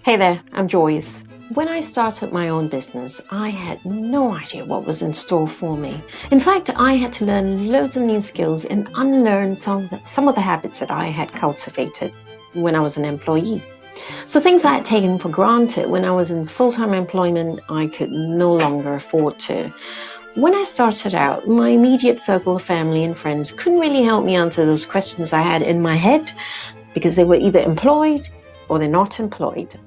Hey there, I'm Joyce. When I started my own business, I had no idea what was in store for me. In fact, I had to learn loads of new skills and unlearn some of the habits that I had cultivated when I was an employee. So things I had taken for granted when I was in full-time employment, I could no longer afford to. When I started out, my immediate circle of family and friends couldn't really help me answer those questions I had in my head because they were either employed or they're not employed.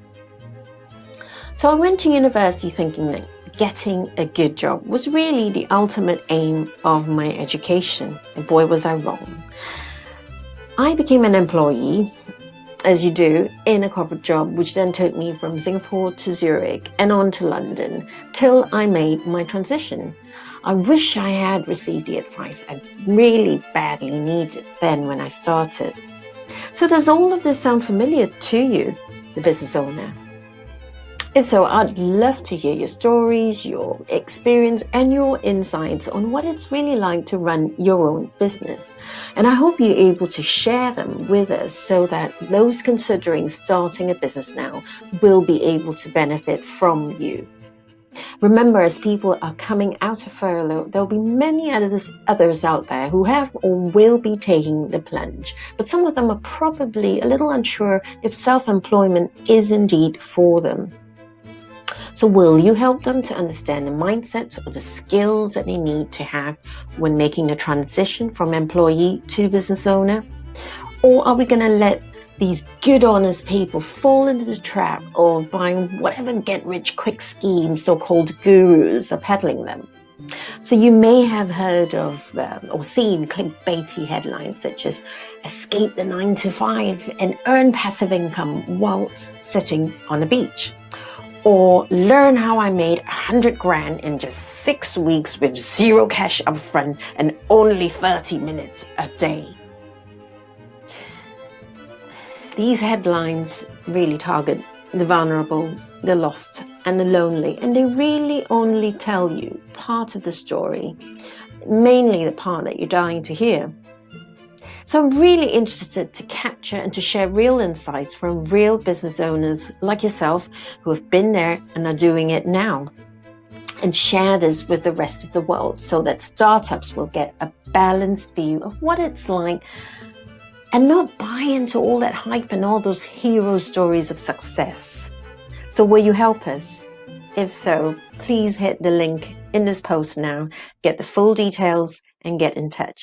So I went to university thinking that getting a good job was really the ultimate aim of my education. And boy, was I wrong. I became an employee, as you do, in a corporate job, which then took me from Singapore to Zurich and on to London till I made my transition. I wish I had received the advice I really badly needed then when I started. So does all of this sound familiar to you, the business owner? If so, I'd love to hear your stories, your experience, and your insights on what it's really like to run your own business. And I hope you're able to share them with us so that those considering starting a business now will be able to benefit from you. Remember, as people are coming out of furlough, there'll be many others out there who have or will be taking the plunge. But some of them are probably a little unsure if self-employment is indeed for them. So will you help them to understand the mindsets or the skills that they need to have when making the transition from employee to business owner? Or are we going to let these good, honest people fall into the trap of buying whatever get-rich-quick schemes so-called gurus are peddling them? So you may have heard of or seen clickbaity headlines such as "Escape the 9 to 5 and earn passive income whilst sitting on a beach." Or learn how I made 100 grand in just 6 weeks with zero cash upfront and only 30 minutes a day. These headlines really target the vulnerable, the lost, and the lonely, and they really only tell you part of the story, mainly the part that you're dying to hear. So I'm really interested to capture and to share real insights from real business owners like yourself who have been there and are doing it now, and share this with the rest of the world so that startups will get a balanced view of what it's like and not buy into all that hype and all those hero stories of success. So will you help us? If so, please hit the link in this post now, get the full details, and get in touch.